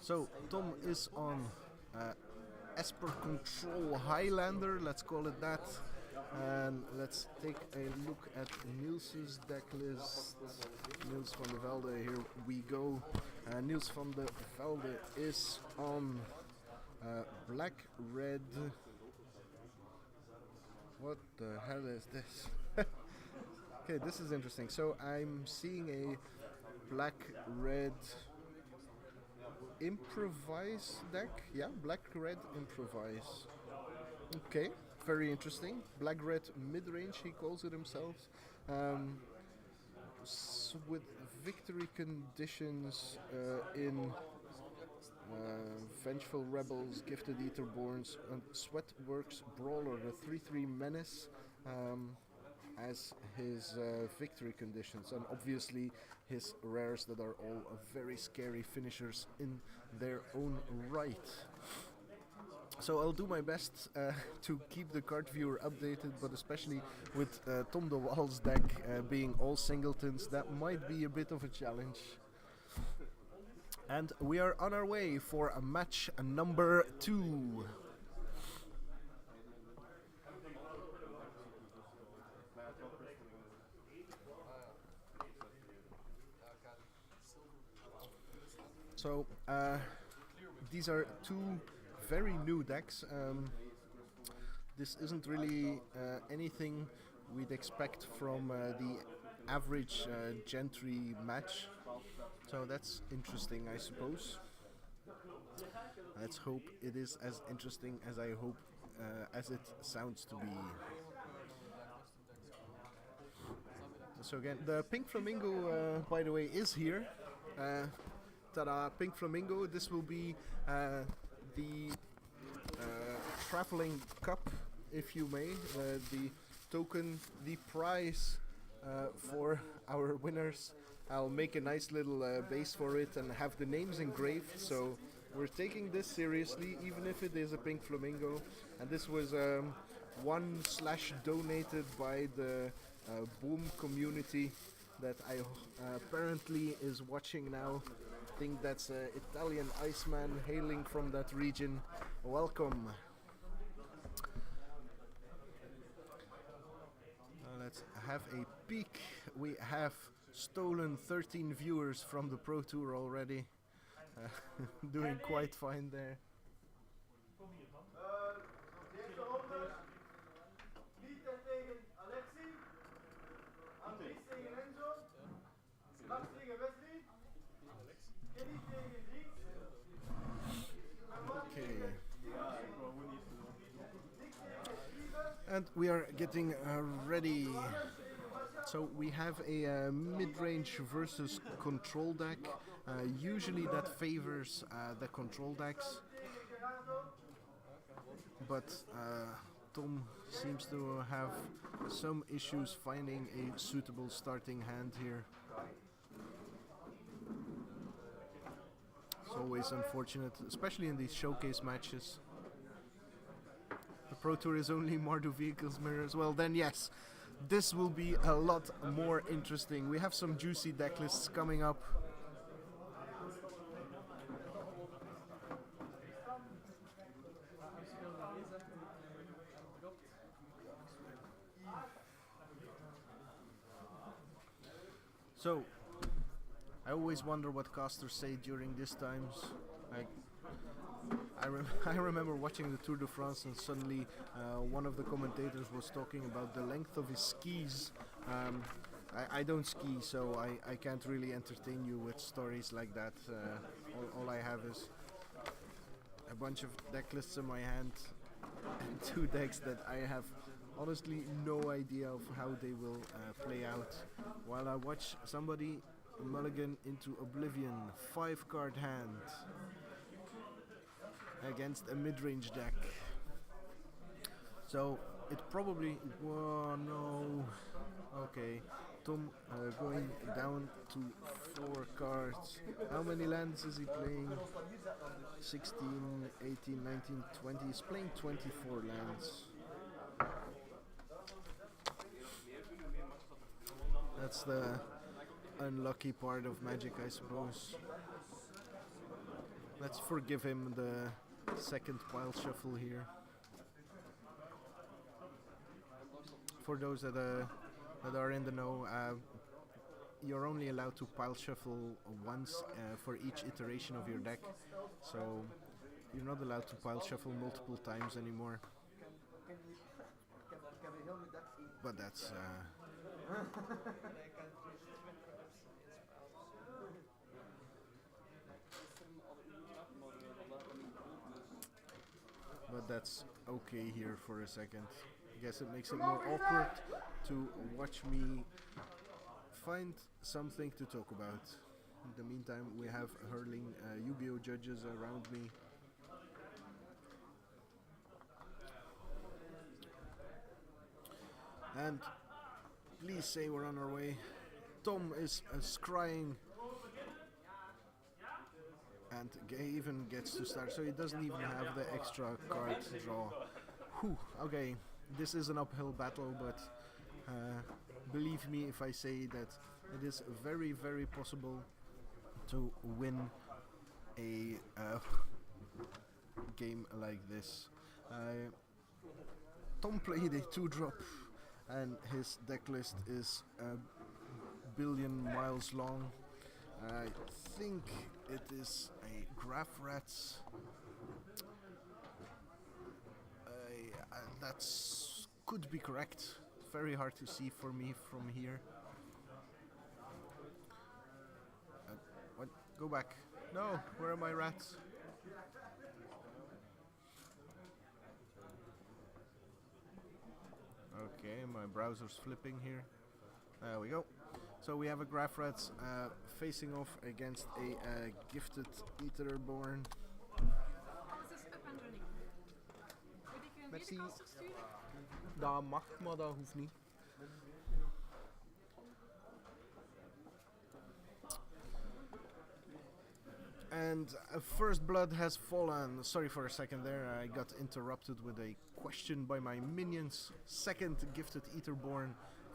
So Tom is on Esper Control Highlander, let's call it that. And let's take a look at Niels' deck list. Niels van der Velde, here we go. Niels van der Velde is on black, red. What the hell is this? Okay, this is interesting. So I'm seeing a black, red improvise deck. Yeah, black, red improvise. Okay, very interesting. Black red mid-range, he calls it himself. With victory conditions in Vengeful Rebels, Gifted Etherborns, and Sweatworks Brawler, the 3/3 Menace, as his victory conditions, and obviously his rares that are all very scary finishers in their own right. So I'll do my best to keep the card viewer updated, but especially with Tom de Waal's deck being all singletons, that might be a bit of a challenge. And we are on our way for a match number 2. So these are two very new decks. This isn't really anything we'd expect from the average Gentry match. So that's interesting, I suppose. Let's hope it is as interesting as I hope as it sounds to be. So again, the Pink Flamingo, by the way, is here. Ta-da, Pink Flamingo. This will be the traveling cup, if you may, the token, the prize for our winners. I'll make a nice little base for it and have the names engraved, so we're taking this seriously, even if it is a Pink Flamingo. And this was donated by the Boom community that I apparently is watching now. I think that's Italian Iceman hailing from that region. Welcome. Let's have a peek. We have stolen 13 viewers from the Pro Tour already. Doing quite fine there. And we are getting ready. So we have a mid-range versus control deck. Usually that favors the control decks. But Tom seems to have some issues finding a suitable starting hand here. It's always unfortunate, especially in these showcase matches. The Pro Tour is only Mardu Vehicles Mirrors. Well then yes, this will be a lot more interesting. We have some juicy deck lists coming up. So, I always wonder what casters say during these times. I remember watching the Tour de France and suddenly one of the commentators was talking about the length of his skis. I don't ski, so I can't really entertain you with stories like that. All I have is a bunch of deck lists in my hand and 2 decks that I have honestly no idea of how they will play out. While I watch somebody mulligan into oblivion, 5-card hand against a mid-range deck. So it probably... Whoa, no. Okay, Tom going down to 4 cards. How many lands is he playing? 16, 18, 19, 20. He's playing 24 lands. That's the unlucky part of Magic, I suppose. Let's forgive him the second pile shuffle here. For those that are in the know, you're only allowed to pile shuffle once for each iteration of your deck, so you're not allowed to pile shuffle multiple times anymore. But that's okay here for a second. I guess it makes it more awkward to watch me find something to talk about. In the meantime, we have hurling Yu-Gi-Oh judges around me. And please say we're on our way. Tom is scrying. And even gets to start, so he doesn't even have the extra card draw. Whew, okay, this is an uphill battle, but believe me if I say that it is very, very possible to win a game like this. Tom played a 2-drop, and his deck list is a billion miles long. I think it is a Graph Rats. That's could be correct. Very hard to see for me from here. What? Go back. No, where are my rats? Okay, my browser's flipping here. There we go. So we have a Graph Rats facing off against a gifted Etherborn. Alles is up and running. Moet ik een Merci. medekaster sturen? Dat mag, maar dat hoeft niet. And first blood has fallen. Sorry for a second there, I got interrupted with a question by my minions. Second gifted Etherborn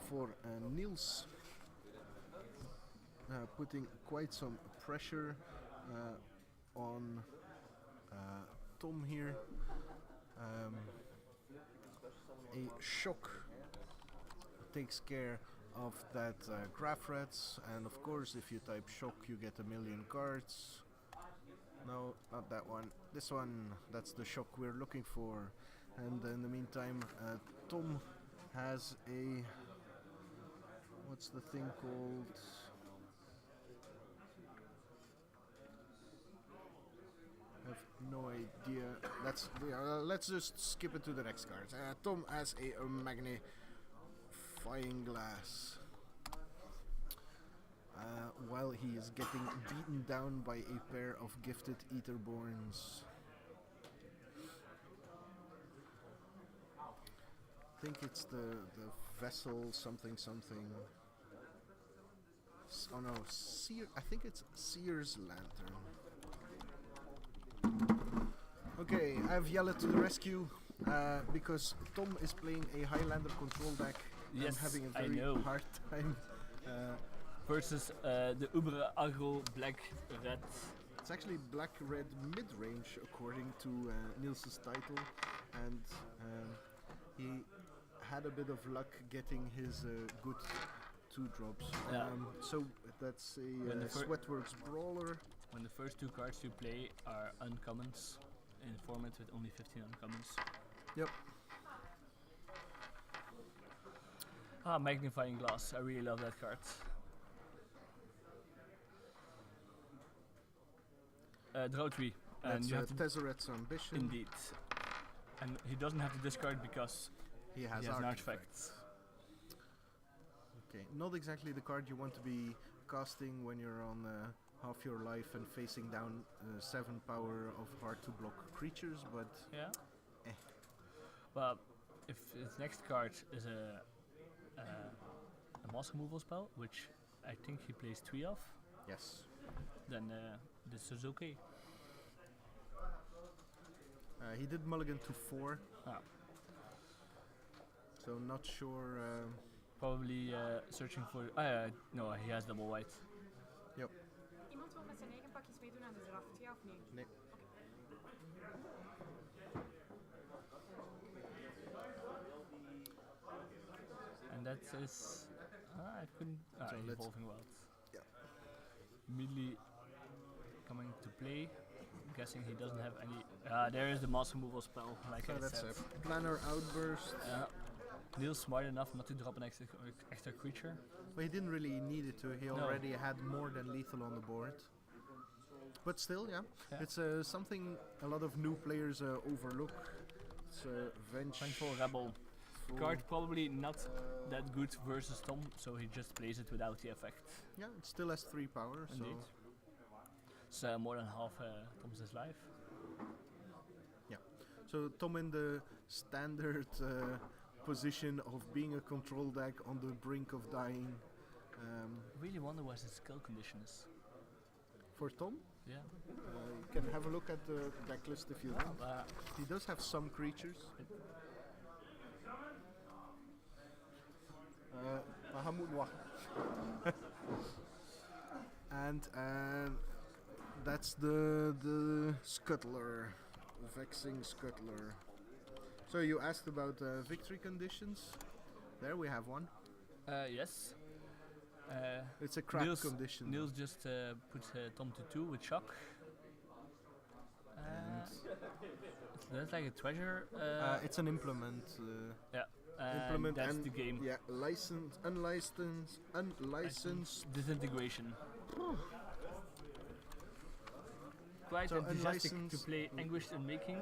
for Niels. Putting quite some pressure on Tom here. A shock takes care of that Graph Rats, and of course if you type shock you get a million cards. No, not that one. This one, that's the shock we're looking for. And in the meantime, Tom has a... what's the thing called? I have no idea. Let's just skip it to the next card. Tom has a magnifying glass. While he is getting beaten down by a pair of gifted Etherborns. I think it's the vessel something. Oh no, I think it's Seer's Lantern. Okay, I have Yella to the rescue because Tom is playing a Highlander control deck. Yes, I'm having a I very know. hard time. Versus the Uber Aggro Black Red. It's actually black-red mid-range according to Niels' title, and he had a bit of luck getting his good 2-drops. Yeah. So that's a Sweatworks Brawler. When the first two cards you play are uncommons in a format with only 15 uncommons. Yep. Magnifying Glass, I really love that card. Draw 3. That's you have to Tezzeret's Ambition. indeed. And he doesn't have to discard because He has an artifacts. artifact. Okay, not exactly the card you want to be casting when you're on half your life and facing down 7 power of hard to block creatures, but Yeah. Eh. Well, if his next card is a mask removal spell, which I think he plays 3 of, yes. then this is okay. He did mulligan to 4, Ah, so not sure. probably searching for. No, he has double white. Iemand wil met zijn eigen pak iets meedoen aan de draft, ja of nee? Nee. And that is... I couldn't... So let's- Evolving Wilds. Yeah. Immediately coming to play. Guessing he doesn't have any... there is the mass removal spell, like So I that's said. a Planner Outburst. Niels smart enough not to drop an extra creature. But he didn't really need it to. He No. already had more than lethal on the board. But still, yeah. Yeah. It's something a lot of new players overlook. It's Vengeful Rebel. Card probably not that good versus Tom, so he just plays it without the effect. Yeah, it still has 3 power. Indeed. It's more than half Tom's life. So Tom in the standard position of being a control deck on the brink of dying. Really wonder what his skill condition is. For Tom, Yeah. you can have a look at the deck list if you want. He does have some creatures. Mahamudwa. And that's the Scuttler, Vexing Scuttler. So you asked about victory conditions. There we have one. Yes. It's a crack Niels- condition. Niels just put Tom to 2 with shock. That's like a treasure. It's an implement. Implement that's and the game. Yeah, unlicensed. Disintegration. Quite So enthusiastic to unlicensed- play Anguished in Making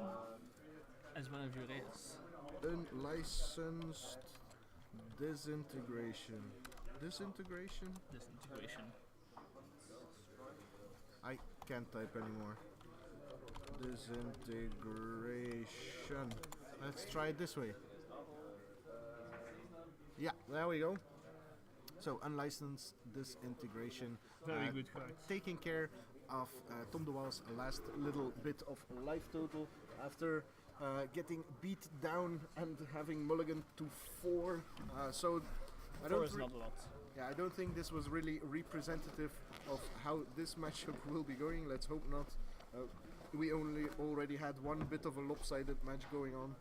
as one of your rares. Unlicensed disintegration. Disintegration? Disintegration. I can't type anymore. Disintegration. Let's try it this way. Yeah, there we go. So unlicensed disintegration. Very good card. Taking care of Tom de Waal's last little bit of life total after getting beat down and having mulligan to 4. So I Four don't is not a lot. yeah, I don't think this was really representative of how this matchup will be going. Let's hope not. We already had one bit of a lopsided match going on.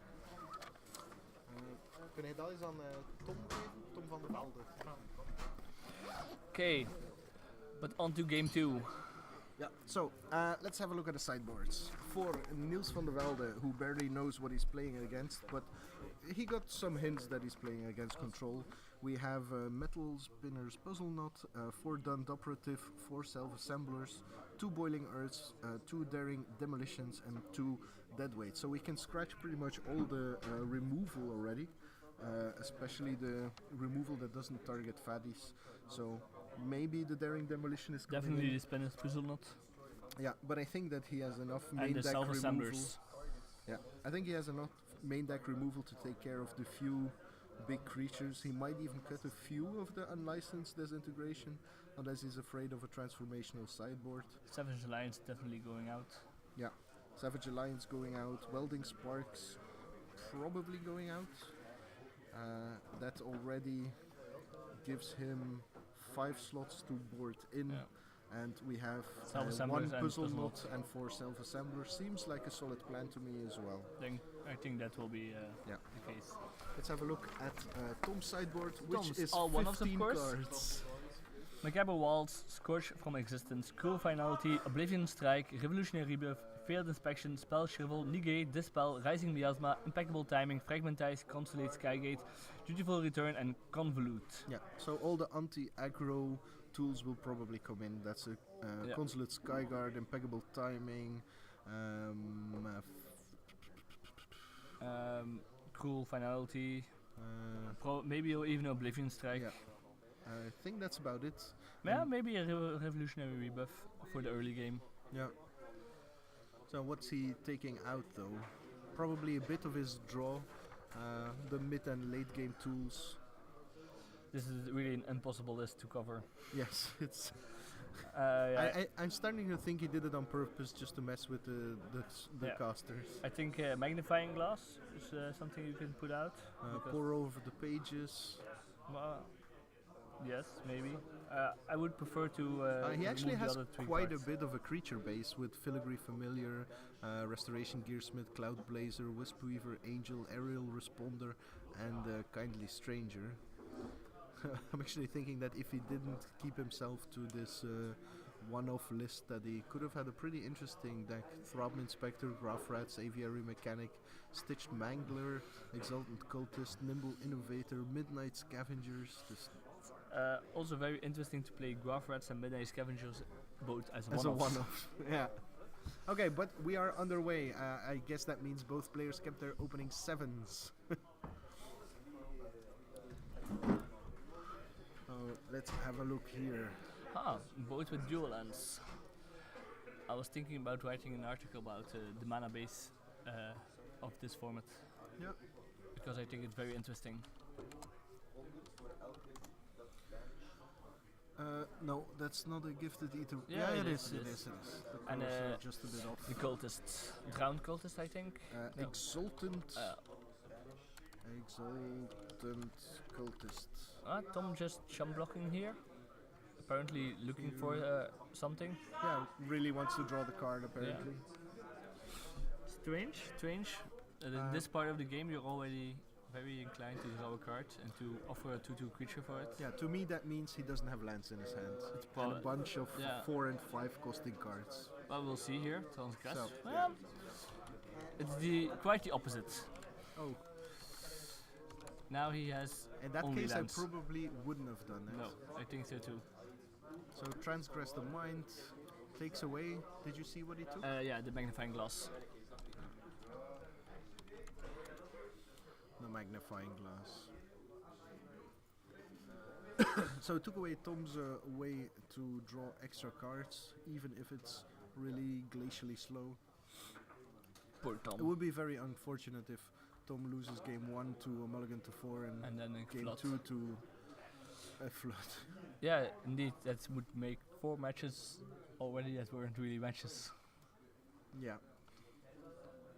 Kun je dat eens aan Tom geven? Tom van der Velde. Okay, but on to game 2. Yeah, so let's have a look at the sideboards. For Niels van der Velde, who barely knows what he's playing against, but he got some hints that he's playing against control. We have Metal Spinner's Puzzle Knot, 4 Dund Operative, 4 Self-Assemblers, 2 Boiling Earths, 2 Daring Demolitions, and 2 Deadweight. So we can scratch pretty much all the removal already, especially the removal that doesn't target faddies. So maybe the Daring Demolition is coming Definitely in. the Spinner's Puzzle Knot. Yeah, but I think that he has enough main And the deck removal. self-assemblers. Yeah, I think he has enough main deck removal to take care of the few big creatures. He might even cut a few of the unlicensed disintegration, unless he's afraid of a transformational sideboard. Savage Alliance definitely going out. Yeah, Savage Alliance going out, Welding Sparks probably going out. That already gives him 5 slots to board in. Yeah. And we have Self-assemblers 1 and puzzle puzzle knot knot. and 4 self-assemblers. Seems like a solid plan to me as well. I think that will be Yeah. the case. Let's have a look at Tom's sideboard, which Tom's, is all one-offs, of 15 course. cards. Macabre Waltz, Scorch from Existence, Cruel Finality, Oblivion Strike, Revolutionary Rebuff, Failed Inspection, Spell Shrivel, Negate, Dispel, Rising Miasma, Impeccable Timing, Fragmentize, Constellate Skygate, Dutiful Return, and Convolute. Yeah, so all the anti-aggro tools will probably come in. That's a Yeah. Consulate Skyguard, Impeccable Timing, Cruel Finality, uh, maybe even Oblivion Strike. yeah. I think that's about it. Yeah, maybe a Revolutionary Rebuff for the early game. Yeah. So what's he taking out though? Probably a bit of his draw, the mid and late game tools. This is really an impossible list to cover. Yes, it's. Yeah, I'm starting to think he did it on purpose just to mess with the Yeah. casters. I think Magnifying Glass is something you can put out. because- Pour over the pages. Well, yes, maybe. I would prefer to. He actually remove has the other three quite cards. a bit of a creature base with Filigree Familiar, Restoration Gearsmith, Cloud Blazer, Wisp Weaver, Angel, Aerial Responder, and Kindly Stranger. I'm actually thinking that if he didn't keep himself to this one-off list, that he could have had a pretty interesting deck. Throb Inspector, Graph Rats, Aviary Mechanic, Stitched Mangler, Exultant Cultist, Nimble Innovator, Midnight Scavengers. Also very interesting to play Graph Rats and Midnight Scavengers both as As a one-offs. one-off, yeah. Okay, but we are underway. I guess that means both players kept their opening 7s. Let's have a look here. Both with dual lands. I was thinking about writing an article about the mana base of this format. Yeah. Because I think it's very interesting. No, that's not a Gifted Eater. Yeah, it it is. is, It it is. is. It is. The And, colors are just a bit off. The cultists. Drowned cultist, I think. No. Exultant. Uh, Exultant Cultist. Tom just chum blocking here. Apparently looking for something. Yeah, really wants to draw the card apparently. Strange. In this part of the game, you're already very inclined to draw a card and to offer a 2/2 creature for it. Yeah, to me that means he doesn't have lands in his hand. It's And a bunch of yeah. 4 and 5 costing cards. Well, we'll see here. Transgress. So, Well, it's quite the opposite. Oh, Now he has in that only case lands. I probably wouldn't have done it. No, I think so too. So Transgress the Mind takes away. Did you see what he took? Yeah, the magnifying glass. The Magnifying Glass. So it took away Tom's way to draw extra cards, even if it's really glacially slow. Poor It Tom. would be very unfortunate if Tom loses game 1 to a Mulligan to 4 and And then a game flood. 2 to a Flood. Yeah, indeed, that would make 4 matches already that weren't really matches. Yeah.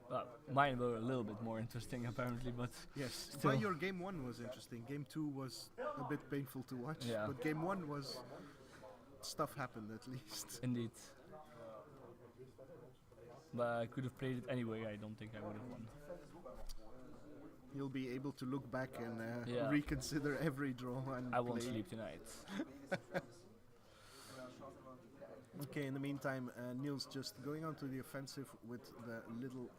Well, mine were a little bit more interesting apparently, but Yes. Still. But your game 1 was interesting. Game 2 was a bit painful to watch. Yeah. But game 1 was stuff happened at least. indeed. But I could have played it anyway, I don't think I would have won. You'll be able to look back and Yeah. reconsider every draw and I won't play. sleep tonight. Okay, in the meantime, Niels just going on to the offensive with the little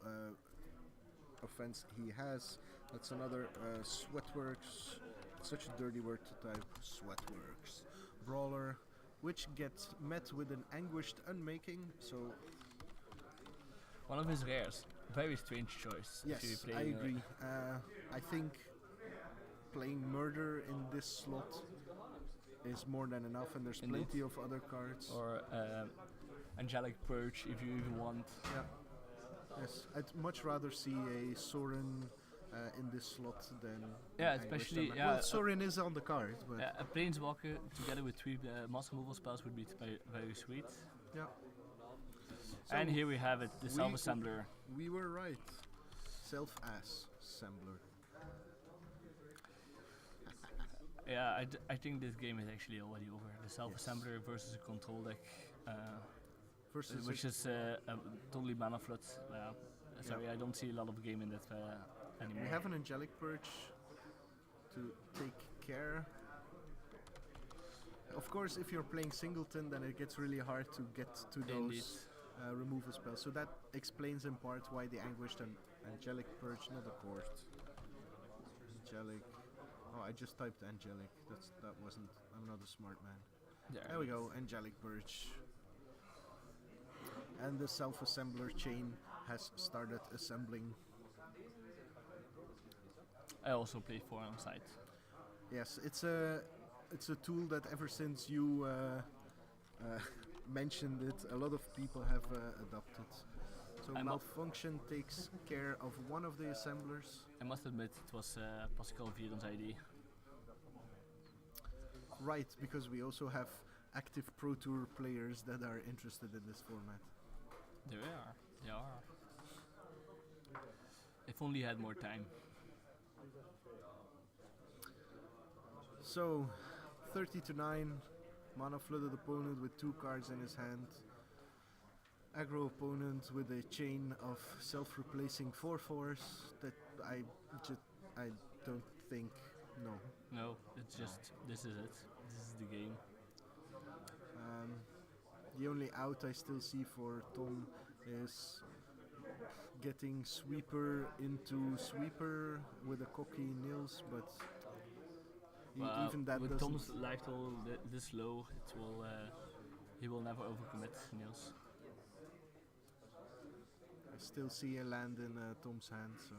offense he has. That's another Sweatworks, such a dirty word to type, Sweatworks. Brawler, which gets met with an Anguished Unmaking, so One of his rares. Very strange choice. if yes, you're I playing, agree. I think playing Murder in this slot is more than enough, and there's Indeed. plenty of other cards. Or Angelic Purge if you even want. Yeah. Yes, I'd much rather see a Sorin in this slot than. Yeah, Anguished especially Unmaking. yeah, Well, Sorin is on the card, but a Planeswalker together with 3 mass removal spells would be very, very sweet. yeah. And So here we have it, the we- self-assembler. We were right. Self-assembler. Yeah, I think this game is actually already over. The self-assembler versus a control deck, Versus which is totally mana flood. Sorry, I don't see a lot of game in that anymore. we have an Angelic Purge to take care. Of course, if you're playing Singleton, then it gets really hard to get to Indeed. those removal spells. So that explains in part why the Anguished and Angelic Purge, not a court. Angelic. Oh, I just typed Angelic. That wasn't. I'm not a smart man. There we go. Angelic Purge. And the self-assembler chain has started assembling. I also play 4 on site. Yes, it's a tool that ever since you mentioned it, a lot of people have adopted. So I'm not- Malfunction takes care of one of the assemblers. I must admit it was Pascal Vierens ID. Right, because we also have active Pro Tour players that are interested in this format. There they are. If only I had more time. So, 30 to 9, Mana flooded opponent with 2 cards in his hand. Aggro opponent with a chain of self-replacing 4/4s that I don't think, no. No, it's just, this is it. This is the game. The only out I still see for Tom is getting sweeper into sweeper with a cocky Niels, but even that with doesn't. Tom's life total this low, it will, he will never overcommit, Niels. I still see a land in Tom's hand, so.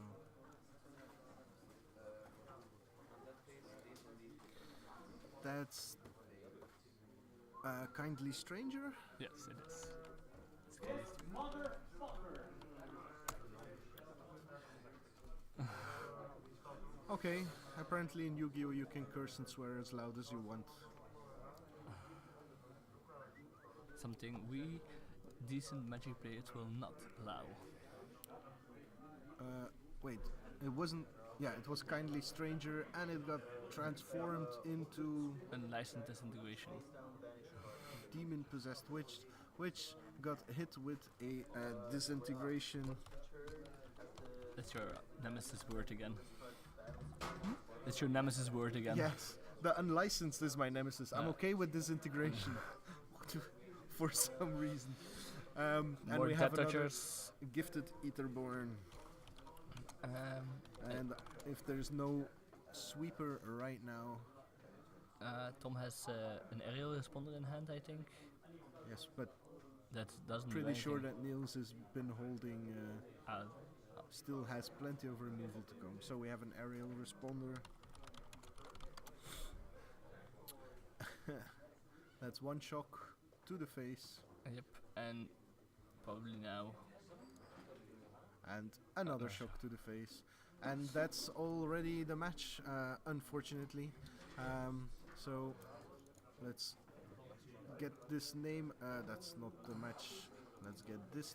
That's Kindly Stranger. Yes, it is. It's Kindly Stranger. Okay, apparently in Yu-Gi-Oh you can curse and swear as loud as you want. Something we decent Magic players will not allow. Wait, it wasn't. Yeah, it was Kindly Stranger, and it got transformed into Unlicensed disintegration. Demon Possessed Witch, which got hit with a disintegration. That's your nemesis word again. That's your nemesis word again. Yes, the unlicensed is my nemesis. I'm okay with disintegration for some reason. And More we have another touchers. gifted Etherborn. And if there's no sweeper right now, Tom has an aerial responder in hand, I think. yes, but That doesn't do pretty anything. sure that Niels has been holding, still has plenty of removal to come. So we have an aerial responder. That's 1 shock to the face. Yep, and probably now. And another shock to the face. And that's already the match, unfortunately. So let's get this name. That's not the match. Let's get this